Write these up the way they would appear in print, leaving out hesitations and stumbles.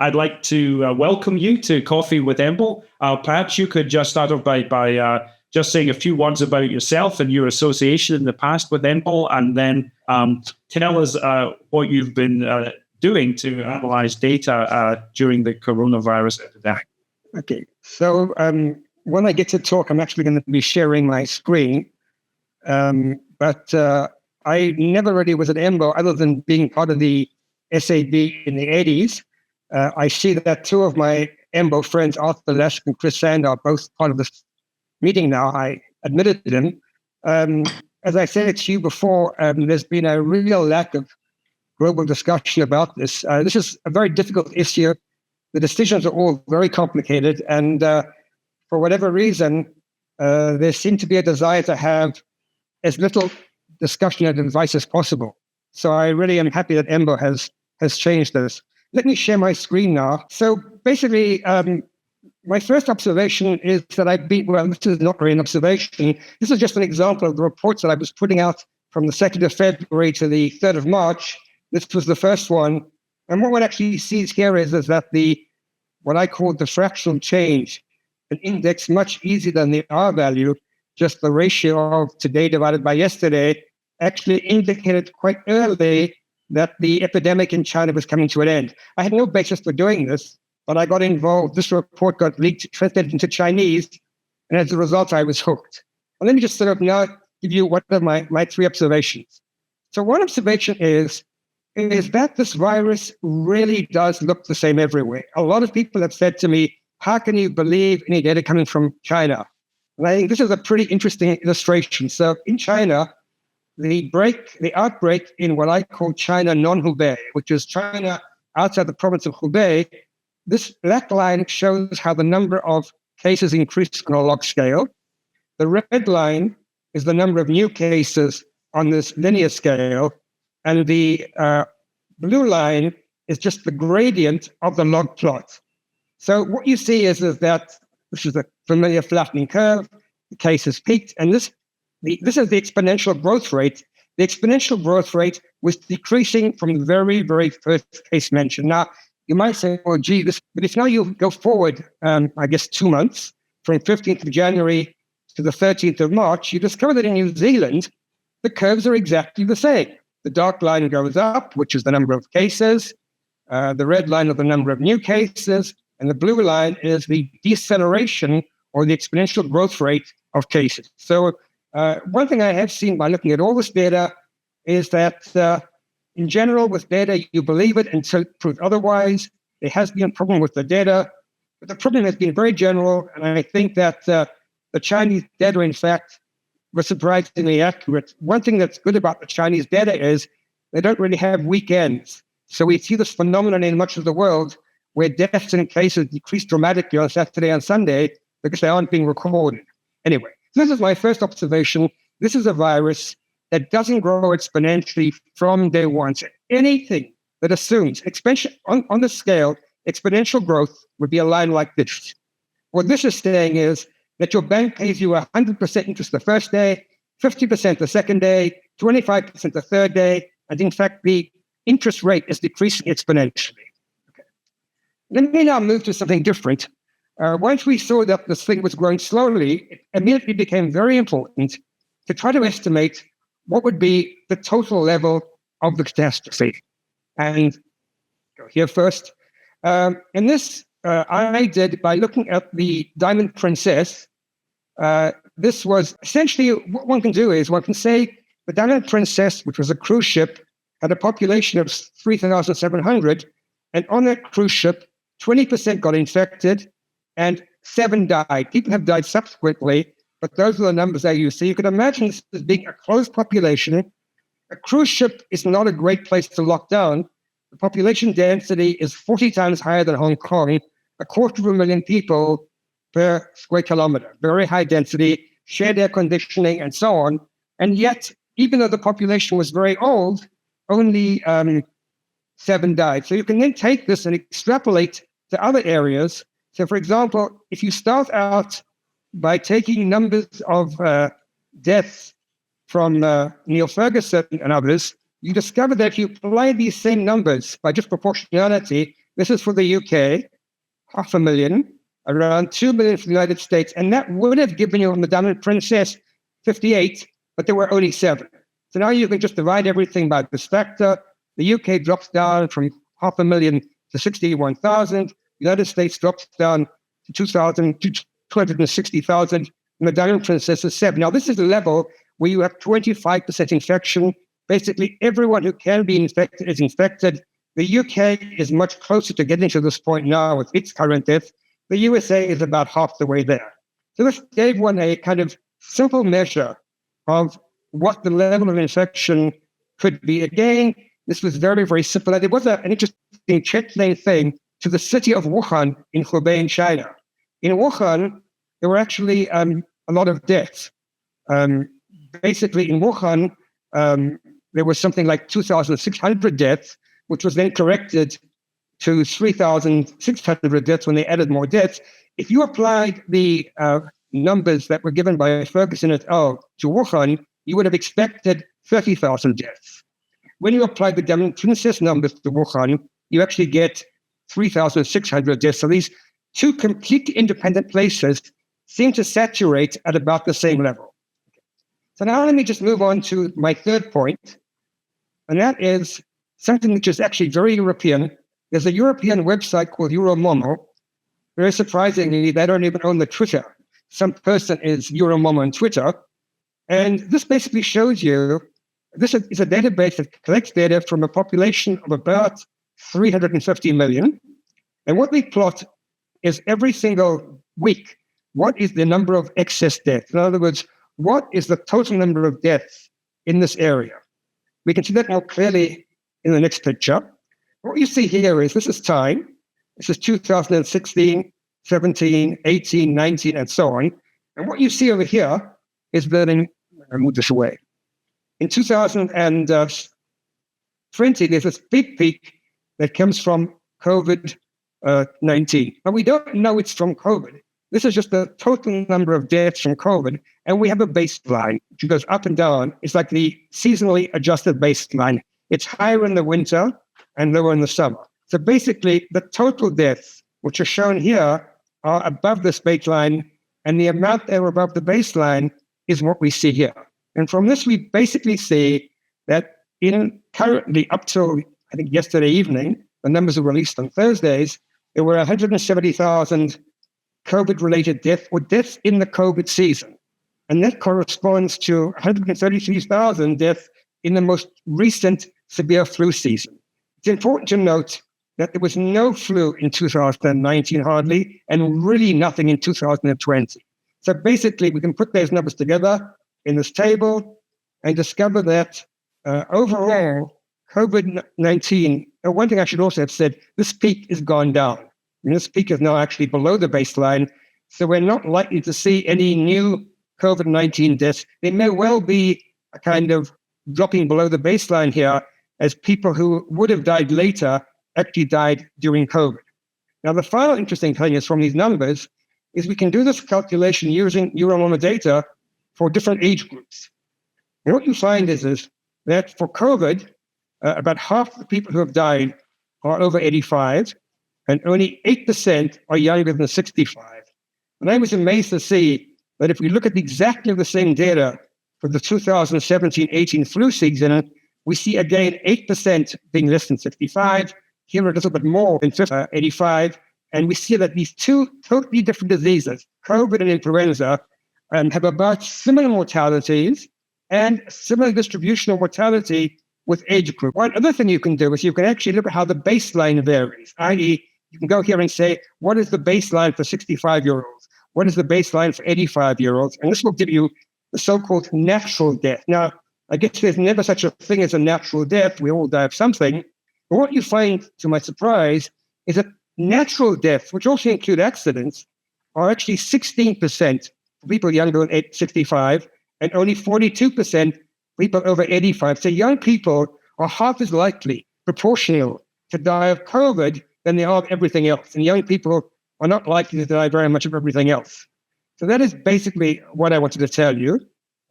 I'd like to welcome you to Coffee with EMBL. Perhaps you could just start off by just saying a few words about yourself and your association in the past with EMBL, and then tell us what you've been doing to analyze data during the coronavirus epidemic. Okay, so when I get to talk, I'm actually going to be sharing my screen. But I never really was at EMBL other than being part of the SAB in the 80s. I see that two of my EMBL friends, Arthur Lesk and Chris Sand, are both part of this meeting now. I admitted to them. As I said to you before, there's been a real lack of global discussion about this. This is a very difficult issue. The decisions are all very complicated, and for whatever reason, there seemed to be a desire to have as little discussion and advice as possible. So I really am happy that EMBL has changed this. Let me share my screen now. So basically, my first observation is that this is not really an observation. This is just an example of the reports that I was putting out from the 2nd of February to the 3rd of March. This was the first one. And what one actually sees here is that what I call the fractional change, an index much easier than the R value, just the ratio of today divided by yesterday, actually indicated quite early that the epidemic in China was coming to an end. I had no basis for doing this, but I got involved. This report got leaked, translated into Chinese, and as a result, I was hooked. And let me just sort of now give you what are my three observations. So one observation is that this virus really does look the same everywhere. A lot of people have said to me, how can you believe any data coming from China? And I think this is a pretty interesting illustration. So in China, the outbreak in what I call China non-Hubei, which is China outside the province of Hubei, this black line shows how the number of cases increased on a log scale. The red line is the number of new cases on this linear scale. And the blue line is just the gradient of the log plot. So what you see is that this is a familiar flattening curve. The cases peaked, and this is the exponential growth rate. The exponential growth rate was decreasing from the very, very first case mentioned. Now, you might say, well, gee, but if now you go forward, I guess 2 months, from 15th of January to the 13th of March, you discover that in New Zealand, the curves are exactly the same. The dark line goes up, which is the number of cases. The red line is the number of new cases. And the blue line is the deceleration or the exponential growth rate of cases. So one thing I have seen by looking at all this data is that in general, with data, you believe it until proved otherwise. There has been a problem with the data, but the problem has been very general. And I think that the Chinese data, in fact, was surprisingly accurate. One thing that's good about the Chinese data is they don't really have weekends. So we see this phenomenon in much of the world where deaths and cases decrease dramatically on Saturday and Sunday because they aren't being recorded. Anyway, this is my first observation. This is a virus that doesn't grow exponentially from day one. So anything that assumes expansion on the scale, exponential growth would be a line like this. What this is saying is that your bank pays you 100% interest the first day, 50% the second day, 25% the third day, and in fact, the interest rate is decreasing exponentially. Okay. Let me now move to something different. Once we saw that this thing was growing slowly, it immediately became very important to try to estimate what would be the total level of the catastrophe. And go here first. And this I did by looking at the Diamond Princess. This was essentially what one can do is one can say the Diamond Princess, which was a cruise ship, had a population of 3,700, and on that cruise ship, 20% got infected and 7 died. People have died subsequently, but those are the numbers that you see. You can imagine this as being a closed population. A cruise ship is not a great place to lock down. The population density is 40 times higher than Hong Kong, 250,000 people per square kilometer, very high density, shared air conditioning, and so on. And yet, even though the population was very old, only 7 died. So you can then take this and extrapolate to other areas. So, for example, if you start out by taking numbers of deaths from Neil Ferguson and others, you discover that if you apply these same numbers by just proportionality, This is for the UK, 500,000, around 2 million for the United States. And that would have given you, Madame and Princess, 58, but there were only 7. So now you can just divide everything by this factor. The UK drops down from 500,000 to 61,000. The United States drops down to 260,000. Madame and Princess is 7. Now, this is a level where you have 25% infection. Basically, everyone who can be infected is infected. The UK is much closer to getting to this point now with its current death. The USA is about half the way there. So this gave one a kind of simple measure of what the level of infection could be. Again, this was very, very simple. And it was an interesting check-lane thing to the city of Wuhan in Hubei in China. In Wuhan, there were actually a lot of deaths. Basically, in Wuhan, there was something like 2,600 deaths, which was then corrected to 3,600 deaths when they added more deaths. If you applied the numbers that were given by Ferguson et al. To Wuhan, you would have expected 30,000 deaths. When you apply the Diamond Princess numbers to Wuhan, you actually get 3,600 deaths. So these two completely independent places seem to saturate at about the same level. So now let me just move on to my third point, and that is something which is actually very European. There's a European website called EuroMOMO. Very surprisingly, they don't even own the Twitter. Some person is EuroMOMO on Twitter. And this basically shows you, this is a database that collects data from a population of about 350 million. And what they plot is every single week, what is the number of excess deaths? In other words, what is the total number of deaths in this area? We can see that more clearly in the next picture. What you see here is this is time. This is 2016, 17, 18, 19, and so on. And what you see over here is that I'll move this away. In 2020, there's this big peak that comes from COVID-19. But we don't know it's from COVID. This is just the total number of deaths from COVID. And we have a baseline, which goes up and down. It's like the seasonally adjusted baseline. It's higher in the winter and lower in the summer. So basically, the total deaths, which are shown here, are above this baseline, and the amount that are above the baseline is what we see here. And from this, we basically see that currently up till, I think, yesterday evening, the numbers were released on Thursdays, there were 170,000 COVID-related deaths or deaths in the COVID season. And that corresponds to 133,000 deaths in the most recent severe flu season. It's important to note that there was no flu in 2019 hardly, and really nothing in 2020. So basically, we can put those numbers together in this table and discover that overall, COVID-19, one thing I should also have said, this peak is gone down. And this peak is now actually below the baseline. So we're not likely to see any new COVID-19 deaths. There may well be a kind of dropping below the baseline here as people who would have died later actually died during COVID. Now, the final interesting thing is from these numbers is we can do this calculation using EuroMOMO data for different age groups. And what you find is that for COVID, about half the people who have died are over 85, and only 8% are younger than 65. And I was amazed to see that if we look at exactly the same data for the 2017-18 flu season, we see again 8% being less than 65, here a little bit more than 85, and we see that these two totally different diseases, COVID and influenza, have about similar mortalities and similar distribution of mortality with age group. One other thing you can do is you can actually look at how the baseline varies, i.e., you can go here and say, what is the baseline for 65-year-olds? What is the baseline for 85-year-olds? And this will give you the so-called natural death. Now, I guess there's never such a thing as a natural death. We all die of something. But what you find, to my surprise, is that natural deaths, which also include accidents, are actually 16% for people younger than 65 and only 42% people over 85. So young people are half as likely, proportional, to die of COVID than they are of everything else. And young people are not likely to die very much of everything else. So that is basically what I wanted to tell you.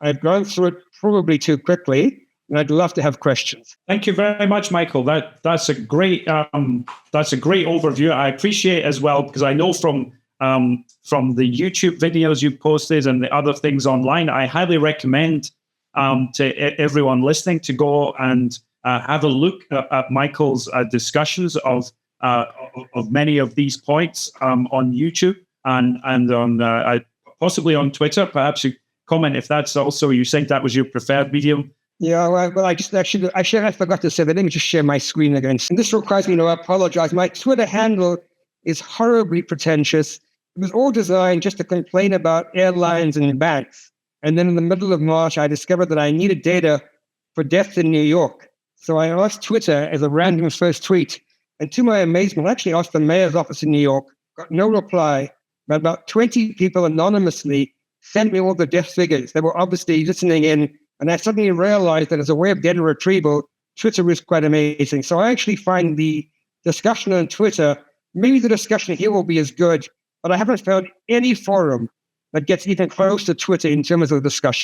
I've gone through it probably too quickly, And I'd love to have questions. Thank you very much, Michael. That's a great overview. I appreciate it as well, because I know from the YouTube videos you posted and the other things online, I highly recommend to everyone listening to go and have a look at Michael's discussions of many of these points on YouTube and on possibly on Twitter. Perhaps you comment if that's also, you think that was your preferred medium. Yeah, well, I forgot to say that. Let me just share my screen again. And this requires me to apologize. My Twitter handle is horribly pretentious. It was all designed just to complain about airlines and banks. And then in the middle of March, I discovered that I needed data for deaths in New York. So I asked Twitter as a random first tweet. And to my amazement, I actually asked the mayor's office in New York, got no reply, but about 20 people anonymously sent me all the death figures. They were obviously listening in. And I suddenly realized that as a way of data retrieval, Twitter is quite amazing. So I actually find the discussion on Twitter, maybe the discussion here will be as good, but I haven't found any forum that gets even close to Twitter in terms of discussion.